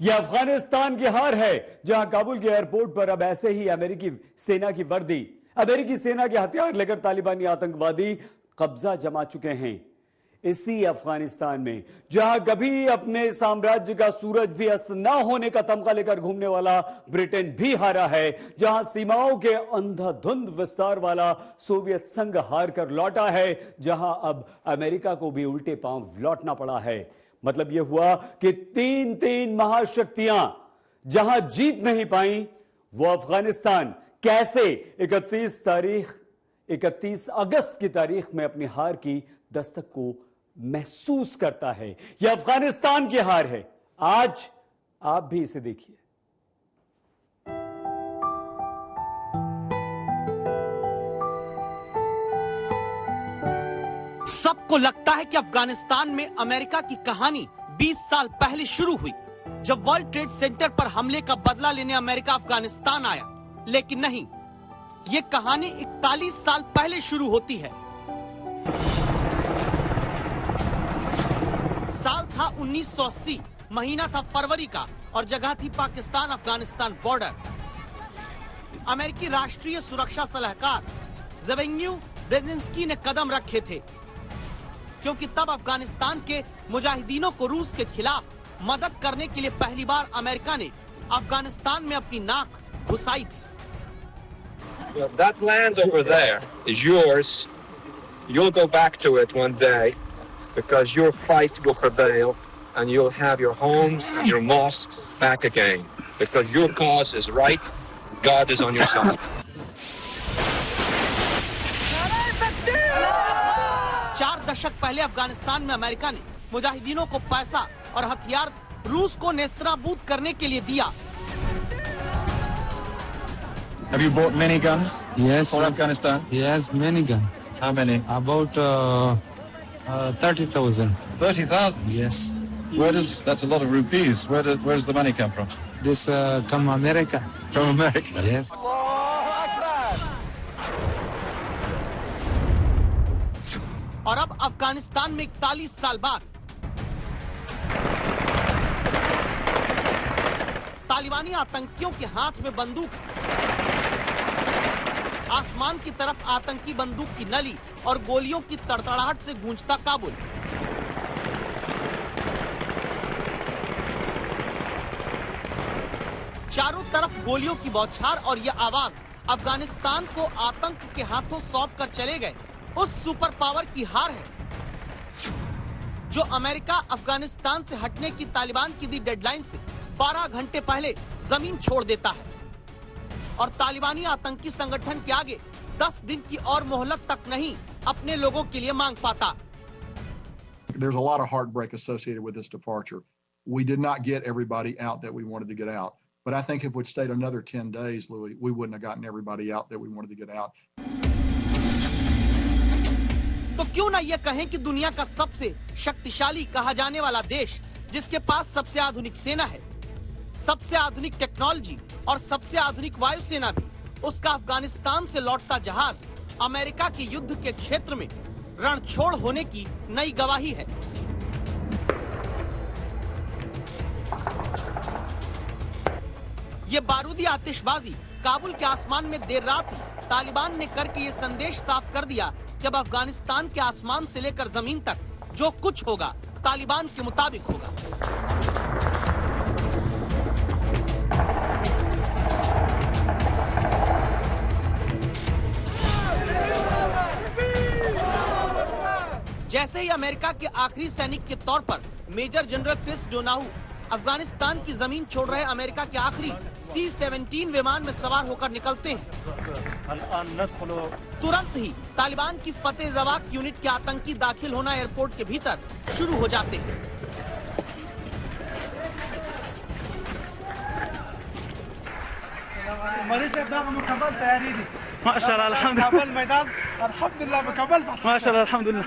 यह अफगानिस्तान की हार है, जहां काबुल के एयरपोर्ट पर अब ऐसे ही अमेरिकी सेना की वर्दी, अमेरिकी सेना के हथियार लेकर तालिबानी आतंकवादी कब्जा जमा चुके हैं। इसी अफगानिस्तान में जहां कभी अपने साम्राज्य का सूरज भी अस्त न होने का तमगा लेकर घूमने वाला ब्रिटेन भी हारा है, जहां सीमाओं के अंधाधुंध विस्तार वाला सोवियत संघ हार कर लौटा है, जहां अब अमेरिका को भी उल्टे पांव लौटना पड़ा है। मतलब यह हुआ कि तीन महाशक्तियां जहां जीत नहीं पाई, वो अफगानिस्तान कैसे 31 अगस्त की तारीख में अपनी हार की दस्तक को महसूस करता है। यह अफगानिस्तान की हार है। आज आप भी इसे देखिए। सबको लगता है कि अफगानिस्तान में अमेरिका की कहानी 20 साल पहले शुरू हुई, जब वर्ल्ड ट्रेड सेंटर पर हमले का बदला लेने अमेरिका अफगानिस्तान आया। लेकिन नहीं, ये कहानी 41 साल पहले शुरू होती है। साल था 1980, महीना था फरवरी का और जगह थी पाकिस्तान अफगानिस्तान बॉर्डर। अमेरिकी राष्ट्रीय सुरक्षा सलाहकार ज़ेबेंग्यू ब्रेजिंस्की ने कदम रखे थे, क्योंकि तब अफगानिस्तान के मुजाहिदीनों को रूस के खिलाफ मदद करने के लिए पहली बार अमेरिका ने अफगानिस्तान में अपनी नाक घुसाई थी। Well, that land over there is yours. You'll go back to it one day because your fight will prevail and you'll have your homes and your mosques back again because your cause is right. God is on your side. 4 दशक पहले अफगानिस्तान में America ने मुजाहिदीनों को पैसा और हथियार रूस को नेस्तनाबूद करने के लिए दिया। Have you bought many guns? Yes. For Afghanistan? Yes, many guns. How many? About 30,000. 30,000? Yes. That's a lot of rupees. Where does the money come from? This come America. From America? Yes. और अब अफगानिस्तान में 41 साल बाद तालिबानी आतंकियों के हाथ में बंदूक, आसमान की तरफ आतंकी बंदूक की नली और गोलियों की तड़तड़ाहट से गूंजता काबुल। चारों तरफ गोलियों की बौछार और यह आवाज अफगानिस्तान को आतंक के हाथों सौंप कर चले गए उस सुपर पावर की हार है, जो अमेरिका अफगानिस्तान से हटने की तालिबान की दी डेडलाइन से 12 घंटे पहले जमीन छोड़ देता है और तालिबानी आतंकी संगठन के आगे 10 दिन की और मोहलत तक नहीं अपने लोगों के लिए मांग पाता। There's a lot of heartbreak associated with this departure. We did not get everybody out that we wanted to get out. But I think if we'd stayed another 10 days, Louis, we wouldn't have gotten everybody out that we wanted to get out. तो क्यों ना ये कहें कि दुनिया का सबसे शक्तिशाली कहा जाने वाला देश, जिसके पास सबसे आधुनिक सेना है, सबसे आधुनिक टेक्नोलॉजी और सबसे आधुनिक वायुसेना भी, उसका अफगानिस्तान से लौटता जहाज अमेरिका के युद्ध के क्षेत्र में रणछोड़ होने की नई गवाही है। ये बारूदी आतिशबाजी काबुल के आसमान में देर रात ही तालिबान ने करके ये संदेश साफ कर दिया कि अब अफगानिस्तान के आसमान से लेकर जमीन तक जो कुछ होगा तालिबान के मुताबिक होगा। जैसे ही अमेरिका के आखिरी सैनिक के तौर पर मेजर जनरल क्रिस डोनाहू अफगानिस्तान की जमीन छोड़ रहे अमेरिका के आखिरी C-17 विमान में सवार होकर निकलते हैं, तुरंत ही तालिबान की फतेह जवाक यूनिट के आतंकी दाखिल होना एयरपोर्ट के भीतर शुरू हो जाते हैं। माशाल्लाह अल्हम्दुलिल्लाह माशाल्लाह अल्हम्दुलिल्लाह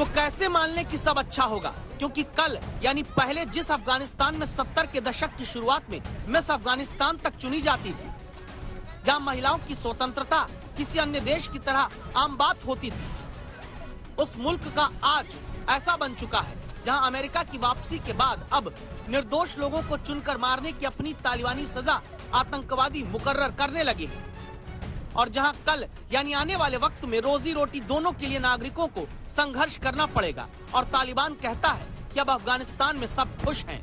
तो कैसे मान लें कि सब अच्छा होगा, क्योंकि कल यानी पहले जिस अफगानिस्तान में 70 के दशक की शुरुआत में मिस अफगानिस्तान तक चुनी जाती थी, जहां महिलाओं की स्वतंत्रता किसी अन्य देश की तरह आम बात होती थी, उस मुल्क का आज ऐसा बन चुका है जहां अमेरिका की वापसी के बाद अब निर्दोष लोगों को चुनकर मारने की अपनी तालिबानी सजा आतंकवादी मुकर्रर करने लगे हैं, और जहां कल यानी आने वाले वक्त में रोजी रोटी दोनों के लिए नागरिकों को संघर्ष करना पड़ेगा, और तालिबान कहता है कि अब अफगानिस्तान में सब खुश हैं।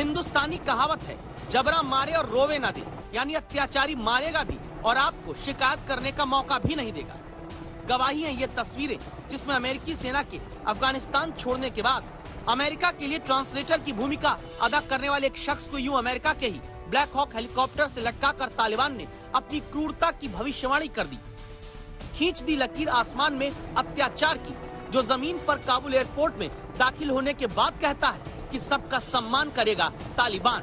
हिंदुस्तानी कहावत है, जबरा मारे और रोवे ना दे, यानी अत्याचारी मारेगा भी और आपको शिकायत करने का मौका भी नहीं देगा। गवाही हैं ये तस्वीरें जिसमें अमेरिकी सेना के अफगानिस्तान छोड़ने के बाद अमेरिका के लिए ट्रांसलेटर की भूमिका अदा करने वाले एक शख्स को यूं अमेरिका के ही ब्लैक हॉक हेलीकॉप्टर से लटकाकर तालिबान ने अपनी क्रूरता की भविष्यवाणी कर दी। खींच दी लकीर आसमान में अत्याचार की, जो जमीन पर काबुल एयरपोर्ट में दाखिल होने के बाद कहता है कि सबका सम्मान करेगा तालिबान।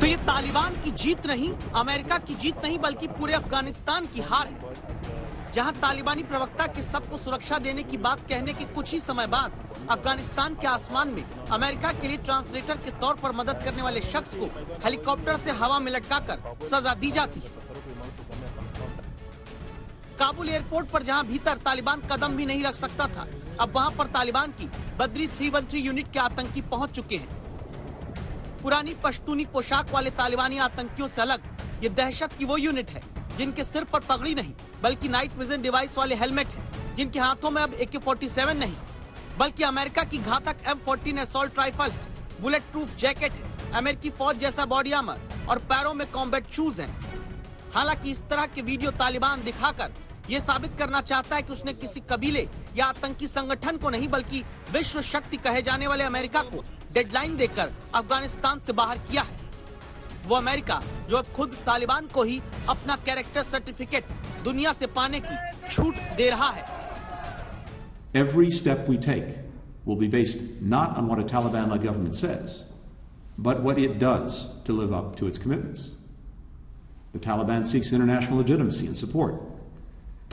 तो ये तालिबान की जीत नहीं, अमेरिका की जीत नहीं, बल्कि पूरे अफगानिस्तान की हार है, जहां तालिबानी प्रवक्ता के सबको सुरक्षा देने की बात कहने के कुछ ही समय बाद अफगानिस्तान के आसमान में अमेरिका के लिए ट्रांसलेटर के तौर पर मदद करने वाले शख्स को हेलीकॉप्टर से हवा में लटकाकर सजा दी जाती है। काबुल एयरपोर्ट पर जहां भीतर तालिबान कदम भी नहीं रख सकता था, अब वहां पर तालिबान की बद्री 313 यूनिट के आतंकी पहुंच चुके हैं। पुरानी पश्तूनी पोशाक वाले तालिबानी आतंकियों से अलग ये दहशत की वो यूनिट है जिनके सिर पर पगड़ी नहीं बल्कि नाइट विजन डिवाइस वाले हेलमेट है, जिनके हाथों में अब AK-47 नहीं बल्कि अमेरिका की घातक M14 असॉल्ट राइफल है, बुलेट प्रूफ जैकेट है, अमेरिकी फौज जैसा बॉडी आर्मर और पैरों में कॉम्बैट शूज हैं। हालांकि इस तरह के वीडियो तालिबान दिखाकर ये साबित करना चाहता है कि उसने किसी कबीले या आतंकी संगठन को नहीं बल्कि विश्व शक्ति कहे जाने वाले अमेरिका को डेडलाइन देकर अफगानिस्तान से बाहर किया है। वो अमेरिका जो अब खुद तालिबान को ही अपना कैरेक्टर सर्टिफिकेट दुनिया से पाने की छूट दे रहा है। Every step we take will be based not on what a Taliban-led government says, but what it does to live up to its commitments. The Taliban seeks international legitimacy and support.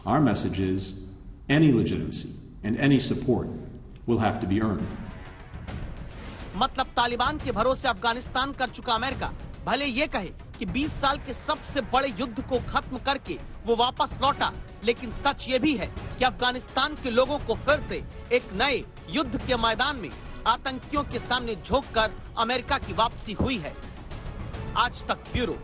Our message is any legitimacy and any support will have to be earned. मतलब तालिबान के भरोसे अफगानिस्तान कर चुका America भले ये कहे कि 20 साल के सबसे बड़े युद्ध को खत्म करके वो वापस लौटा, लेकिन सच ये भी है कि अफगानिस्तान के लोगों को फिर से एक नए युद्ध के मैदान में आतंकियों के सामने झोंककर अमेरिका की वापसी हुई है। आज तक ब्यूरो।